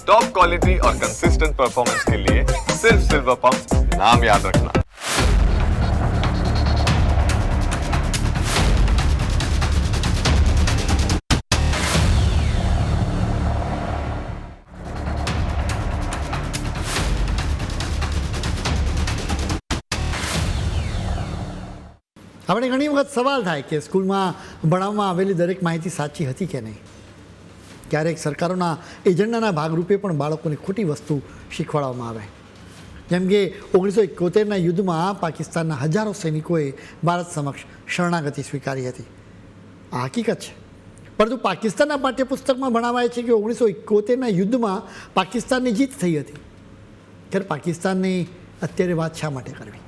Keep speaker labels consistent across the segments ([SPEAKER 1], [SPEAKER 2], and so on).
[SPEAKER 1] Top quality और consistent performance के लिए सिर्फ सिल्वर पंप नाम याद रखना।
[SPEAKER 2] આપણે ઘણી વખત સવાલ થાય કે સ્કૂલમાં ભણાવવામાં આવેલી દરેક માહિતી સાચી હતી કે નહીં. ક્યારેક સરકારોના એજન્ડાના ભાગરૂપે પણ બાળકોને ખોટી વસ્તુ શીખવાડવામાં આવે. જેમ કે 1971ના યુદ્ધમાં પાકિસ્તાનના હજારો સૈનિકોએ ભારત સમક્ષ શરણાગતિ સ્વીકારી હતી. આ હકીકત છે. પરંતુ પાકિસ્તાનના પાઠ્યપુસ્તકમાં ભણાવાય છે કે 1971ના યુદ્ધમાં પાકિસ્તાનની જીત થઈ હતી. ત્યારે પાકિસ્તાનની અત્યારે વાત શા માટે કરવી?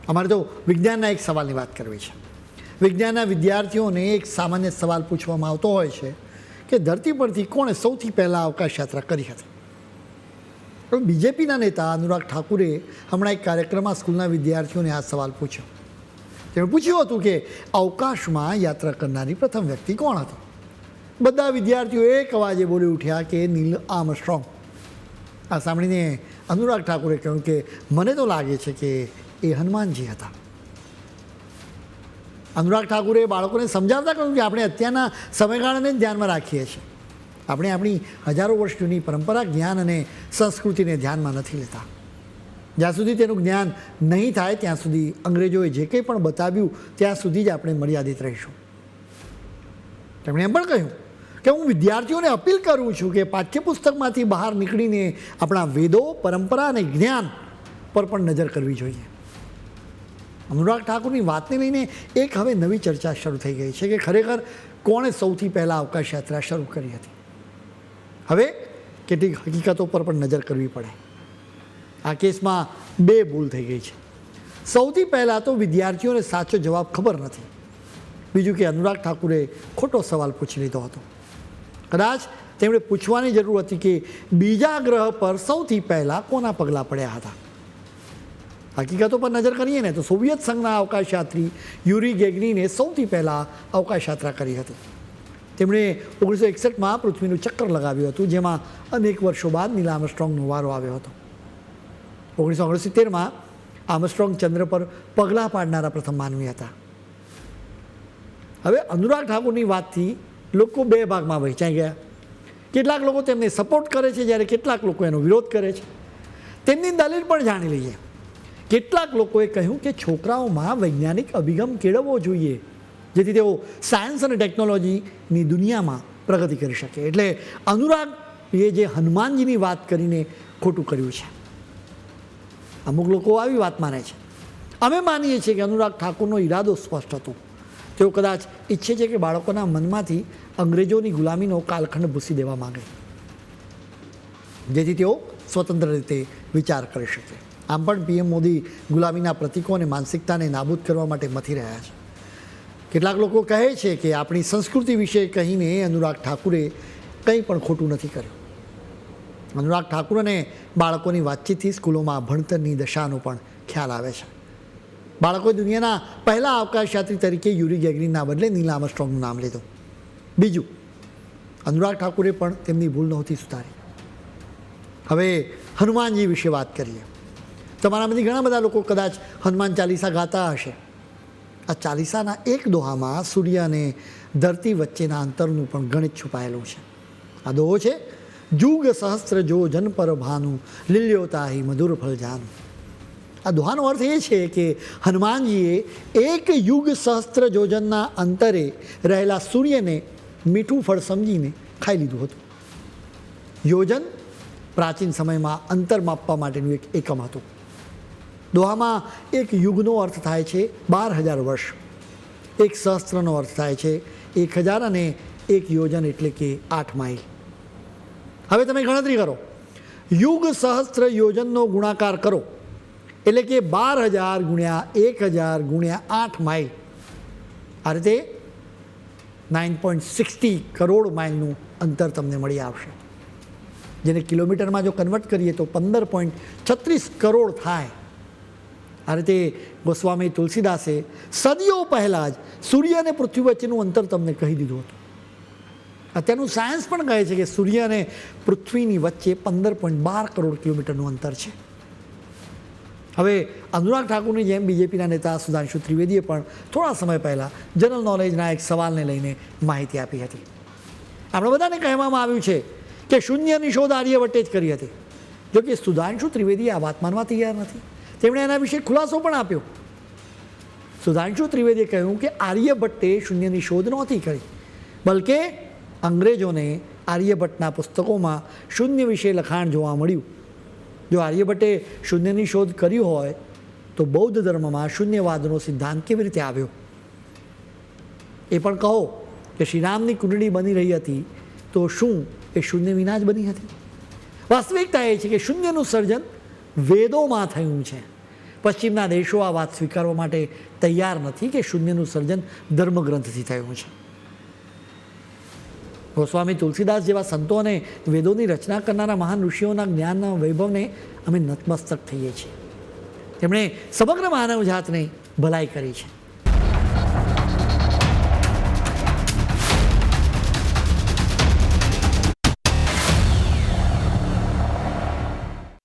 [SPEAKER 2] અમારે તો વિજ્ઞાનના એક સવાલની વાત કરવી છે. વિજ્ઞાનના વિદ્યાર્થીઓને એક સામાન્ય સવાલ પૂછવામાં આવતો હોય છે કે ધરતી પરથી કોણે સૌથી પહેલાં અવકાશ યાત્રા કરી હતી? બીજેપીના નેતા અનુરાગ ઠાકુરે હમણાં એક કાર્યક્રમમાં સ્કૂલના વિદ્યાર્થીઓને આ સવાલ પૂછ્યો. તેમણે પૂછ્યું હતું કે અવકાશમાં યાત્રા કરનારી પ્રથમ વ્યક્તિ કોણ હતી? બધા વિદ્યાર્થીઓ એક અવાજે બોલી ઉઠ્યા કે નીલ આર્મસ્ટ્રોંગ. આ સાંભળીને અનુરાગ ઠાકુરે કહ્યું કે મને તો લાગે છે કે એ હનુમાનજી હતા. અનુરાગ ઠાકુરે બાળકોને સમજાવતા કહ્યું કે આપણે અત્યારના સમયગાળાને જ ધ્યાનમાં રાખીએ છીએ. આપણે આપણી હજારો વર્ષ જૂની પરંપરા, જ્ઞાન અને સંસ્કૃતિને ધ્યાનમાં નથી લેતા. જ્યાં સુધી તેનું જ્ઞાન નહીં થાય ત્યાં સુધી અંગ્રેજોએ જે કંઈ પણ બતાવ્યું ત્યાં સુધી જ આપણે મર્યાદિત રહીશું. તેમણે એમ પણ કહ્યું કે હું વિદ્યાર્થીઓને અપીલ કરું છું કે પાઠ્યપુસ્તકમાંથી બહાર નીકળીને આપણા વેદો, પરંપરા અને જ્ઞાન પર પણ નજર કરવી જોઈએ. અનુરાગ ઠાકુરની વાતને લઈને એક હવે નવી ચર્ચા શરૂ થઈ ગઈ છે કે ખરેખર કોણે સૌથી પહેલાં અવકાશ યાત્રા શરૂ કરી હતી. હવે કેટલીક હકીકતો પર પણ નજર કરવી પડે. આ કેસમાં બે ભૂલ થઈ ગઈ છે. સૌથી પહેલાં તો વિદ્યાર્થીઓને સાચો જવાબ ખબર નથી. બીજું કે અનુરાગ ઠાકુરે ખોટો સવાલ પૂછી લીધો હતો. કદાચ તેમણે પૂછવાની જરૂર હતી કે બીજા ગ્રહ પર સૌથી પહેલાં કોના પગલાં પડ્યા હતા. હકીકતો પર નજર કરીએ ને તો સોવિયત સંઘના અવકાશયાત્રી યુરી ગેગરીને સૌથી પહેલાં અવકાશ યાત્રા કરી હતી. તેમણે 1961માં પૃથ્વીનું ચક્કર લગાવ્યું હતું, જેમાં અનેક વર્ષો બાદ નીલ આર્મસ્ટ્રોંગનો વારો આવ્યો હતો. 1969માં આર્મસ્ટ્રોંગ ચંદ્ર પર પગલાં પાડનારા પ્રથમ માનવી હતા. હવે અનુરાગ ઠાકુરની વાતથી લોકો બે ભાગમાં વહેંચાઈ ગયા. કેટલાક લોકો તેમને સપોર્ટ કરે છે, જ્યારે કેટલાક લોકો એનો વિરોધ કરે છે. તેમની દલીલ પણ જાણી લઈએ. કેટલાક લોકોએ કહ્યું કે છોકરાઓમાં વૈજ્ઞાનિક અભિગમ કેળવવો જોઈએ, જેથી તેઓ સાયન્સ અને ટેકનોલોજીની દુનિયામાં પ્રગતિ કરી શકે. એટલે અનુરાગે જે હનુમાનજીની વાત કરીને ખોટું કર્યું છે. અમુક લોકો આવી વાત માને છે. અમે માનીએ છીએ કે અનુરાગ ઠાકુરનો ઈરાદો સ્પષ્ટ હતો. તેઓ કદાચ ઈચ્છે છે કે બાળકોના મનમાંથી અંગ્રેજોની ગુલામીનો કાલખંડ ભૂસી દેવા માંગે, જેથી તેઓ સ્વતંત્ર રીતે વિચાર કરી શકે. આમ પણ પીએમ મોદી ગુલામીના પ્રતીકો અને માનસિકતાને નાબૂદ કરવા માટે મથી રહ્યા છે. કેટલાક લોકો કહે છે કે આપણી સંસ્કૃતિ વિશે કહીને અનુરાગ ઠાકુરે કંઈ પણ ખોટું નથી કર્યું. અનુરાગ ઠાકુર અને બાળકોની વાતચીતથી સ્કૂલોમાં ભણતરની દશાનો પણ ખ્યાલ આવે છે. બાળકોએ દુનિયાના પહેલા અવકાશયાત્રી તરીકે યુરી ગેગરીનના બદલે નીલ આર્મસ્ટ્રોંગનું નામ લીધું. બીજું, અનુરાગ ઠાકુરે પણ તેમની ભૂલ નહોતી સુધારી. હવે હનુમાનજી વિશે વાત કરીએ. તમારામાંથી ઘણા બધા લોકો કદાચ હનુમાન ચાલીસા ગાતા હશે. આ ચાલીસાના એક દોહામાં સૂર્ય અને ધરતી વચ્ચેના અંતરનું પણ ગણિત છુપાયેલું છે. આ દોહો છે, જુગ સહસ્ત્ર જો જન પર ભાનુ લીલ્યોતાહી મધુર ફળ જાનું. આ દોહાનો અર્થ એ છે કે હનુમાનજીએ એક યુગ સહસ્ત્ર યોજનના અંતરે રહેલા સૂર્યને મીઠું ફળ સમજીને ખાઈ લીધું હતું. યોજન પ્રાચીન સમયમાં અંતર માપવા માટેનું એક એકમ હતું. દોહામાં એક યુગનો અર્થ થાય છે 12,000 વર્ષ, એક સહસ્ત્રનો અર્થ થાય છે 1,000 અને એક યોજન એટલે કે 8 માઇલ. હવે તમે ગણતરી કરો, યુગ સહસ્ત્ર યોજનનો ગુણાકાર કરો એટલે કે 12,000 ગુણ્યા 1,000 ગુણ્યા 8 માઇલ. આ રીતે 9.60 કરોડ માઇલનું અંતર તમને મળી આવશે, જેને કિલોમીટરમાં જો કન્વર્ટ કરીએ તો 15.36 કરોડ થાય. આ રીતે ગોસ્વામી તુલસીદાસે સદીઓ પહેલાં જ સૂર્ય અને પૃથ્વી વચ્ચેનું અંતર તમને કહી દીધું હતું. અત્યારનું સાયન્સ પણ કહે છે કે સૂર્ય અને પૃથ્વીની વચ્ચે 15.12 કરોડ કિલોમીટરનું અંતર છે. હવે અનુરાગ ઠાકુરની જેમ બીજેપીના નેતા સુધાંશુ ત્રિવેદીએ પણ થોડા સમય પહેલાં જનરલ નોલેજના એક સવાલને લઈને માહિતી આપી હતી. આપણે બધાને કહેવામાં આવ્યું છે કે શૂન્યની શોધ આર્યભટ્ટે જ કરી હતી. જોકે સુધાંશુ ત્રિવેદી આ વાત માનવા તૈયાર નથી. તેમણે એના વિશે ખુલાસો પણ આપ્યો. સુધાંશુ ત્રિવેદીએ કહ્યું કે આર્યભટ્ટે શૂન્યની શોધ નહોતી કરી, બલકે અંગ્રેજોને આર્યભટ્ટના પુસ્તકોમાં શૂન્ય વિશે લખાણ જોવા મળ્યું. જો આર્યભટ્ટે શૂન્યની શોધ કરી હોય તો બૌદ્ધ ધર્મમાં શૂન્યવાદનો સિદ્ધાંત કેવી રીતે આવ્યો? એ પણ કહો કે શ્રીરામની કુંડળી બની રહી હતી તો શું એ શૂન્ય વિના જ બની હતી? વાસ્તવિકતા એ છે કે શૂન્યનું સર્જન વેદોમાં થયું છે. પશ્ચિમના દેશો આ વાત સ્વીકારવા માટે તૈયાર નથી કે શૂન્યનું સર્જન ધર્મગ્રંથથી થયું છે. ગોસ્વામી તુલસીદાસ જેવા સંતો અને વેદોની રચના કરનારા મહાન ઋષિઓના જ્ઞાનના વૈભવને અમે નતમસ્તક થઈએ છીએ. તેમણે સમગ્ર માનવ જાતને ભલાઈ કરી છે.